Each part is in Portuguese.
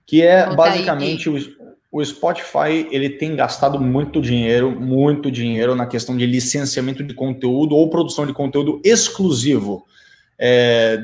que é Conta basicamente o Spotify, ele tem gastado muito dinheiro na questão de licenciamento de conteúdo ou produção de conteúdo exclusivo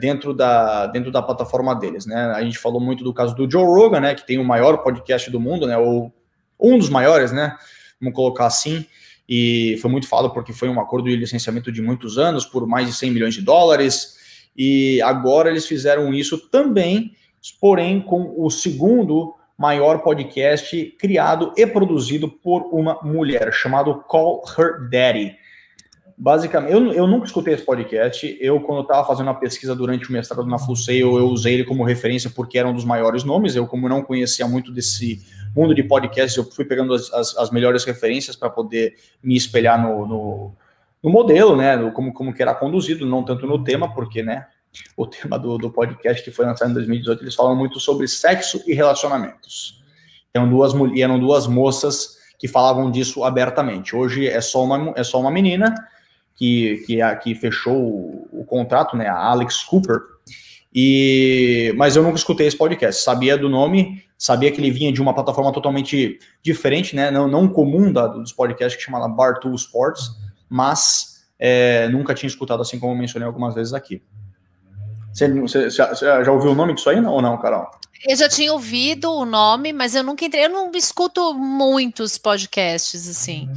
dentro da plataforma deles, né? A gente falou muito do caso do Joe Rogan, né, que tem o maior podcast do mundo, né, ou um dos maiores, né, vamos colocar assim, e foi muito falado porque foi um acordo de licenciamento de muitos anos, por mais de 100 milhões de dólares, e agora eles fizeram isso também, porém com o segundo maior podcast criado e produzido por uma mulher, chamado Call Her Daddy. Basicamente, eu nunca escutei esse podcast. Quando eu estava fazendo uma pesquisa durante o mestrado na Full Sail, eu usei ele como referência porque era um dos maiores nomes. Eu, como não conhecia muito desse mundo de podcasts, eu fui pegando as melhores referências para poder me espelhar no modelo, né? Como que era conduzido, não tanto no tema, porque, né? O tema do podcast que foi lançado em 2018, eles falam muito sobre sexo e relacionamentos. Eram duas moças que falavam disso abertamente. Hoje é só uma menina que fechou o contrato, né, a Alex Cooper, mas eu nunca escutei esse podcast, sabia do nome, sabia que ele vinha de uma plataforma totalmente diferente, né, não comum dos podcasts, que chama Barstool Sports, mas nunca tinha escutado, assim como eu mencionei algumas vezes aqui. Você já ouviu o nome disso aí, ou não, Carol? Eu já tinha ouvido o nome, mas eu nunca entrei, eu não escuto muitos podcasts, assim.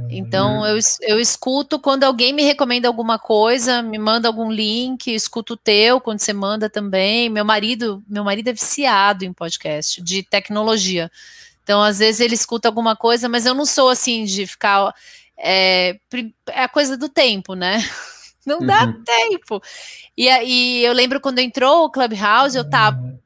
Então, eu escuto quando alguém me recomenda alguma coisa, me manda algum link, eu escuto o teu, quando você manda também. Meu marido é viciado em podcast, de tecnologia. Então, às vezes ele escuta alguma coisa, mas eu não sou assim de ficar... É a coisa do tempo, né? Não dá tempo. E aí, eu lembro quando entrou o Clubhouse, eu tava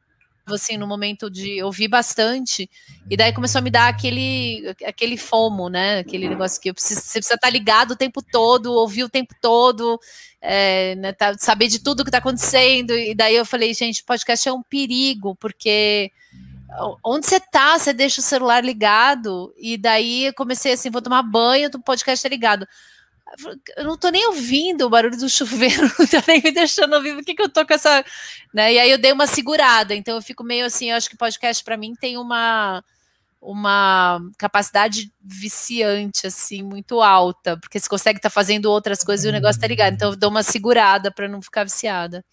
assim, no momento de ouvir bastante, e daí começou a me dar aquele FOMO, né, aquele negócio que você precisa estar ligado o tempo todo, ouvir o tempo todo, né, saber de tudo que está acontecendo, e daí eu falei, gente, podcast é um perigo, porque onde você tá, você deixa o celular ligado, e daí eu comecei assim, vou tomar banho, o podcast tá ligado. Eu não tô nem ouvindo o barulho do chuveiro, não tá nem me deixando ouvir, por que eu tô com essa... Né? E aí eu dei uma segurada, então eu fico meio assim, eu acho que podcast para mim tem uma capacidade viciante, assim, muito alta, porque você consegue estar fazendo outras coisas e o negócio tá ligado, então eu dou uma segurada para não ficar viciada.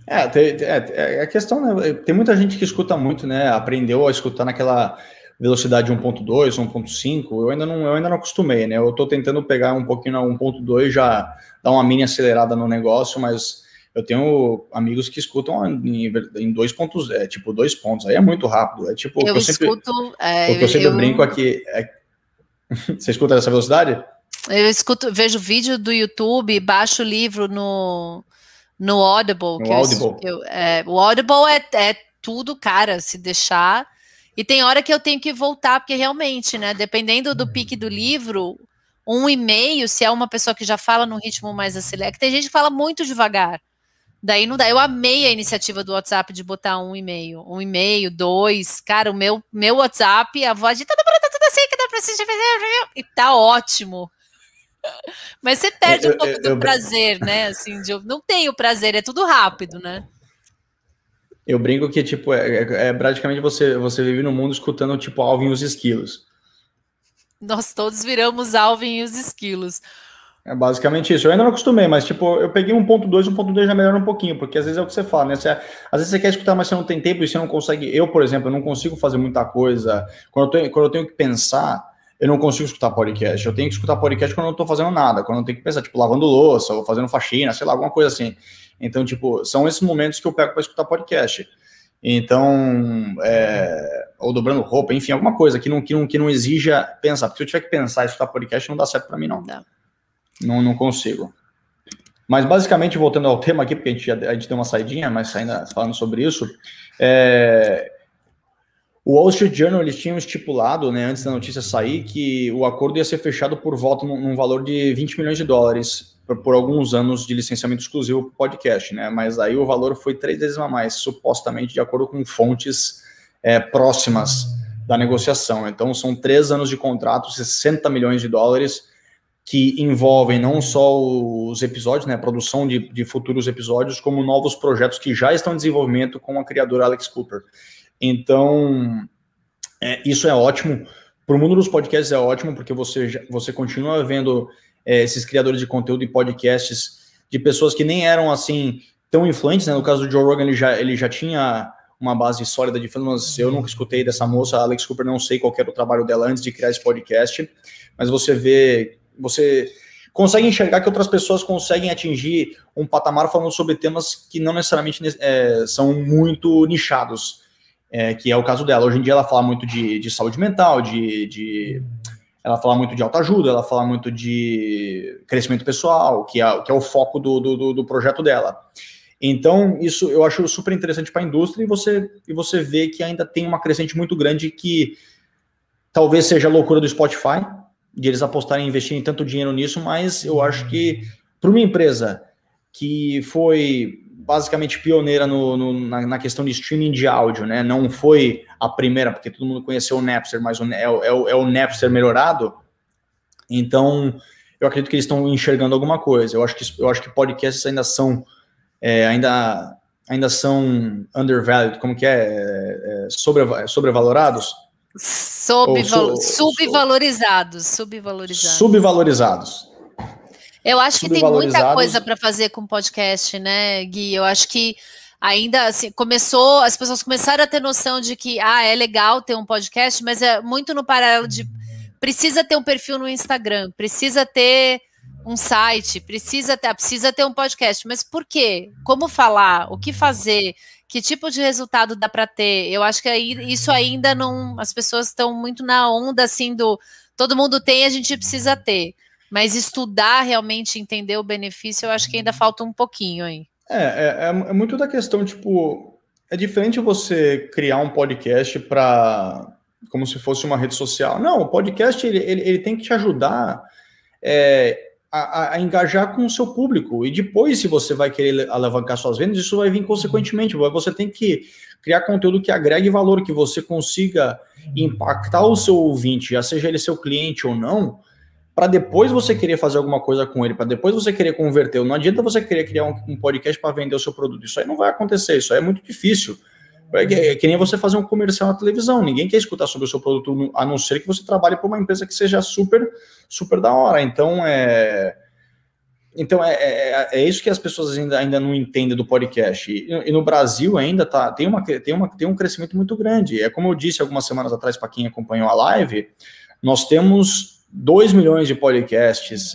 A questão, né, tem muita gente que escuta muito, né, aprendeu a escutar naquela velocidade 1.2, 1.5, eu ainda não acostumei, né, eu tô tentando pegar um pouquinho na 1.2, já dar uma mini acelerada no negócio, mas eu tenho amigos que escutam em 2 pontos, tipo 2 pontos, aí é muito rápido, é tipo, eu escuto, o que eu sempre brinco aqui, você escuta nessa velocidade? Eu escuto, vejo vídeo do YouTube, baixo o livro no Audible. O Audible é tudo, cara, se deixar. E tem hora que eu tenho que voltar, porque realmente, né, dependendo do pique do livro, 1,5, se é uma pessoa que já fala num ritmo mais acelerado, tem gente que fala muito devagar. Daí não dá. Eu amei a iniciativa do WhatsApp de botar 1,5, 2. Cara, o meu WhatsApp, a voz de tá tudo assim, que dá pra assistir, e tá ótimo. Mas você perde um pouco do prazer, né? Assim, não tem o prazer, é tudo rápido, né? Eu brinco que, tipo, praticamente você vive no mundo escutando, tipo, Alvin e os Esquilos. Nós todos viramos Alvin e os Esquilos. É basicamente isso. Eu ainda não acostumei, mas, tipo, eu peguei 1.2 já melhora um pouquinho, porque às vezes é o que você fala, né? Às vezes você quer escutar, mas você não tem tempo e você não consegue. Eu, por exemplo, eu não consigo fazer muita coisa. Quando eu tenho que pensar, eu não consigo escutar podcast. Eu tenho que escutar podcast quando eu não tô fazendo nada, quando eu tenho que pensar, tipo, lavando louça ou fazendo faxina, sei lá, alguma coisa assim. Então, tipo, são esses momentos que eu pego para escutar podcast. Então, ou dobrando roupa, enfim, alguma coisa que não exija pensar. Porque se eu tiver que pensar e escutar podcast, não dá certo para mim, não. Não consigo. Mas, basicamente, voltando ao tema aqui, porque a gente deu uma saidinha, mas ainda falando sobre isso, o Wall Street Journal, eles tinham estipulado, né, antes da notícia sair, que o acordo ia ser fechado por volta num valor de 20 milhões de dólares por alguns anos de licenciamento exclusivo para o podcast, né? Mas aí o valor foi 3 vezes a mais, supostamente, de acordo com fontes próximas da negociação. Então, são 3 anos de contrato, 60 milhões de dólares, que envolvem não só os episódios, né, a produção de futuros episódios, como novos projetos que já estão em desenvolvimento com a criadora Alex Cooper. Então, isso é ótimo. Para o mundo dos podcasts é ótimo, porque você continua vendo esses criadores de conteúdo e podcasts de pessoas que nem eram assim tão influentes, né? No caso do Joe Rogan, ele já tinha uma base sólida de fãs, mas eu nunca escutei dessa moça, a Alex Cooper, não sei qual era o trabalho dela antes de criar esse podcast, mas você consegue enxergar que outras pessoas conseguem atingir um patamar falando sobre temas que não necessariamente são muito nichados, que é o caso dela. Hoje em dia ela fala muito de saúde mental, ela fala muito de autoajuda, ela fala muito de crescimento pessoal, que é o foco do projeto dela. Então, isso eu acho super interessante para a indústria, e você vê que ainda tem uma crescente muito grande, que talvez seja a loucura do Spotify, de eles apostarem e investirem tanto dinheiro nisso, mas eu acho que para uma empresa que foi basicamente pioneira na questão de streaming de áudio, né? Não foi a primeira, porque todo mundo conheceu o Napster, mas é o Napster melhorado. Então, eu acredito que eles estão enxergando alguma coisa. Eu acho que podcasts ainda são são undervalued, como que sobrevalorados? Subvalorizados. Eu acho que tem muita coisa para fazer com podcast, né, Gui? Eu acho que ainda assim, as pessoas começaram a ter noção de que é legal ter um podcast, mas é muito no paralelo de precisa ter um perfil no Instagram, precisa ter um site, precisa ter um podcast. Mas por quê? Como falar? O que fazer? Que tipo de resultado dá para ter? Eu acho que isso ainda não... As pessoas estão muito na onda, assim, do... Todo mundo tem, a gente precisa ter. Mas estudar, realmente entender o benefício, eu acho que ainda falta um pouquinho aí. É muito da questão, tipo... É diferente você criar um podcast como se fosse uma rede social. Não, o podcast, ele tem que te ajudar... A engajar com o seu público, e depois, se você vai querer alavancar suas vendas, isso vai vir consequentemente. Você tem que criar conteúdo que agregue valor, que você consiga impactar o seu ouvinte, já seja ele seu cliente ou não, para depois você querer fazer alguma coisa com ele, para depois você querer converter. Não adianta você querer criar um podcast para vender o seu produto, isso aí não vai acontecer, isso aí é muito difícil. É que nem você fazer um comercial na televisão, ninguém quer escutar sobre o seu produto, a não ser que você trabalhe para uma empresa que seja super, super da hora. Então, é isso que as pessoas ainda não entendem do podcast. E no Brasil ainda tem um crescimento muito grande. É como eu disse algumas semanas atrás, para quem acompanhou a live, nós temos 2 milhões de podcasts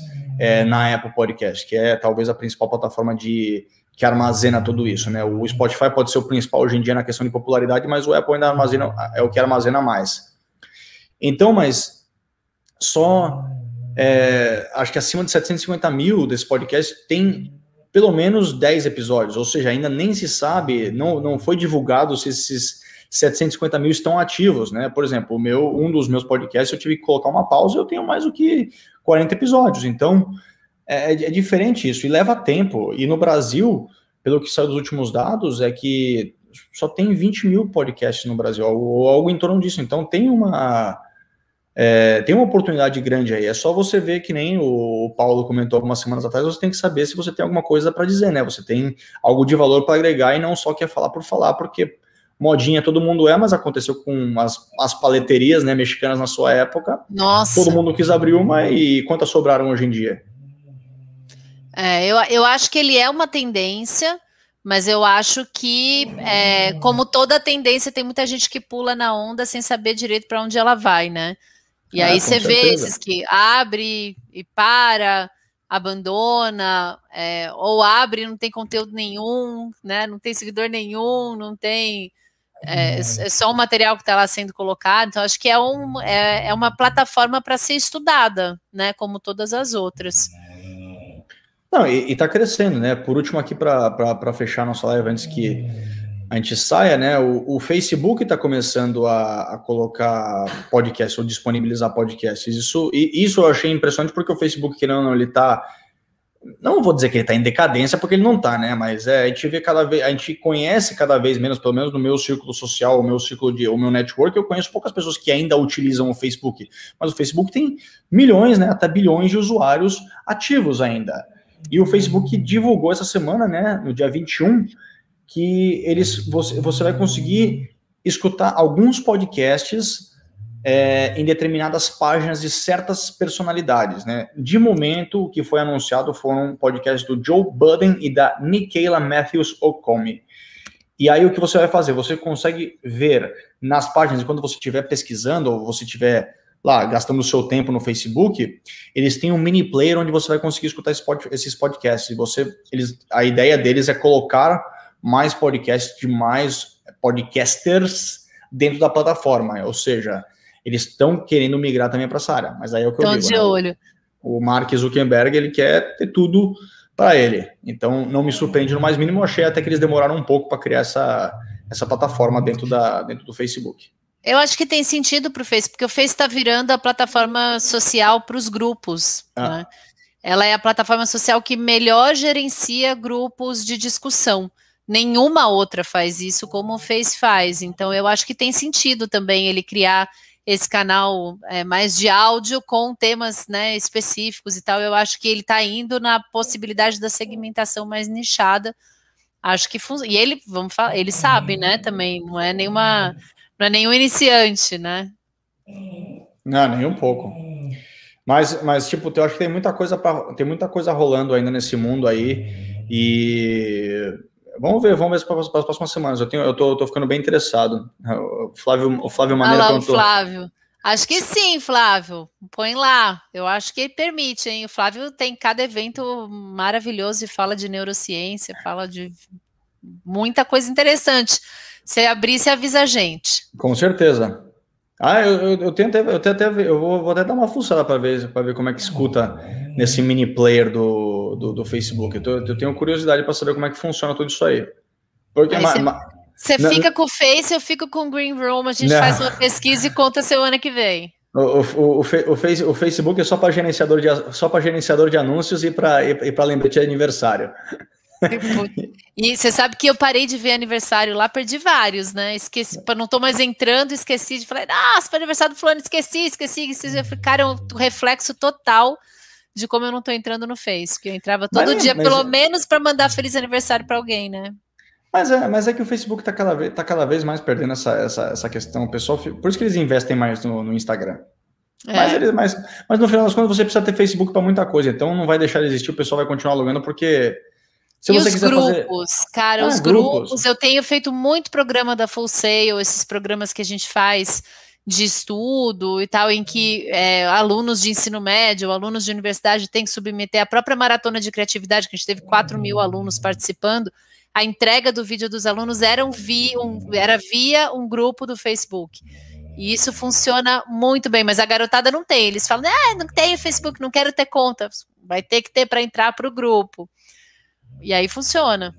na Apple Podcast, que é talvez a principal plataforma que armazena tudo isso, né? O Spotify pode ser o principal hoje em dia na questão de popularidade, mas o Apple ainda é o que armazena mais. Então, mas só acho que acima de 750 mil desse podcast tem pelo menos 10 episódios, ou seja, ainda nem se sabe, não foi divulgado se esses 750 mil estão ativos, né? Por exemplo, um dos meus podcasts eu tive que colocar uma pausa, eu tenho mais do que 40 episódios, então é diferente isso, e leva tempo. E no Brasil, pelo que saiu dos últimos dados, é que só tem 20 mil podcasts no Brasil, ou algo em torno disso. Então tem uma oportunidade grande aí. É só você ver, que nem o Paulo comentou algumas semanas atrás, você tem que saber se você tem alguma coisa para dizer, né? Você tem algo de valor para agregar, e não só quer falar por falar, porque modinha todo mundo mas aconteceu com as paleterias, né, mexicanas na sua época. Nossa. Todo mundo quis abrir uma, e quantas sobraram hoje em dia? Eu acho que ele é uma tendência, mas eu acho que, como toda tendência, tem muita gente que pula na onda sem saber direito para onde ela vai, né? E aí você vê esses que abre e para, abandona, ou abre e não tem conteúdo nenhum, né? Não tem seguidor nenhum, não tem... É só um material que está lá sendo colocado. Então, acho que é uma plataforma para ser estudada, né? Como todas as outras. Não, e tá crescendo, né? Por último aqui, para fechar nossa live, antes que a gente saia, né? O Facebook está começando a colocar podcasts, ou disponibilizar podcasts. Isso eu achei impressionante, porque o Facebook, querendo ou não, ele tá... Não vou dizer que ele está em decadência, porque ele não está, né? Mas a gente vê a gente conhece cada vez menos, pelo menos no meu círculo social, o meu network, eu conheço poucas pessoas que ainda utilizam o Facebook. Mas o Facebook tem milhões, né? Até bilhões de usuários ativos ainda. E o Facebook divulgou essa semana, né? No dia 21, que você vai conseguir escutar alguns podcasts em determinadas páginas de certas personalidades, né? De momento, o que foi anunciado foram podcasts do Joe Budden e da Nicaila Matthews Okomi. E aí o que você vai fazer? Você consegue ver nas páginas, quando você estiver pesquisando, ou você estiver lá gastando o seu tempo no Facebook, eles têm um mini player onde você vai conseguir escutar esses podcasts. A ideia deles é colocar mais podcasts de mais podcasters dentro da plataforma, ou seja, eles estão querendo migrar também para essa área, mas aí é o que eu digo. Estão de olho. O Mark Zuckerberg, ele quer ter tudo para ele. Então, não me surpreende no mais mínimo. Eu achei até que eles demoraram um pouco para criar essa plataforma dentro do Facebook. Eu acho que tem sentido para o Face, porque o Face está virando a plataforma social para os grupos. Né? Ela é a plataforma social que melhor gerencia grupos de discussão. Nenhuma outra faz isso como o Face faz. Então, eu acho que tem sentido também ele criar esse canal mais de áudio com temas, né, específicos e tal. Eu acho que ele está indo na possibilidade da segmentação mais nichada. Acho que funciona. E ele, vamos falar, ele sabe, né, também, não é nenhum iniciante, né? Não, nem um pouco. Mas tipo, eu acho que tem muita coisa rolando ainda nesse mundo aí. E vamos ver para as próximas semanas. Eu tô ficando bem interessado. O Flávio Maneira perguntou. Flávio. Acho que sim, Flávio. Põe lá. Eu acho que ele permite, hein? O Flávio tem cada evento maravilhoso e fala de neurociência, fala de muita coisa interessante. Se abrir, você avisa a gente. Com certeza. Eu vou até dar uma fuçada para ver como é que escuta nesse mini player do Facebook. Eu tenho curiosidade para saber como é que funciona tudo isso aí. Porque você fica com o Face, eu fico com o Green Room, a gente faz uma pesquisa e conta semana que vem. O Facebook é só para gerenciador de anúncios e para lembrete de aniversário. E você sabe que eu parei de ver aniversário lá, perdi vários, né? Esqueci, não tô mais entrando, esqueci de falar, nossa, foi aniversário do fulano, esqueci. Ficaram o reflexo total de como eu não tô entrando no Face, porque eu entrava todo dia, pelo menos, para mandar feliz aniversário para alguém, né? Mas é que o Facebook tá cada vez mais perdendo essa questão, o pessoal, por isso que eles investem mais no Instagram. Mas no final das contas você precisa ter Facebook para muita coisa, então não vai deixar de existir, o pessoal vai continuar alugando, porque se você quiser grupos, cara, os grupos, eu tenho feito muito programa da Full Sail, esses programas que a gente faz de estudo e tal, em que alunos de ensino médio, alunos de universidade têm que submeter a própria maratona de criatividade, que a gente teve 4.000 alunos participando. A entrega do vídeo dos alunos era via um grupo do Facebook. E isso funciona muito bem, mas a garotada não tem. Eles falam, não tenho Facebook, não quero ter conta. Vai ter que ter para entrar para o grupo. E aí funciona.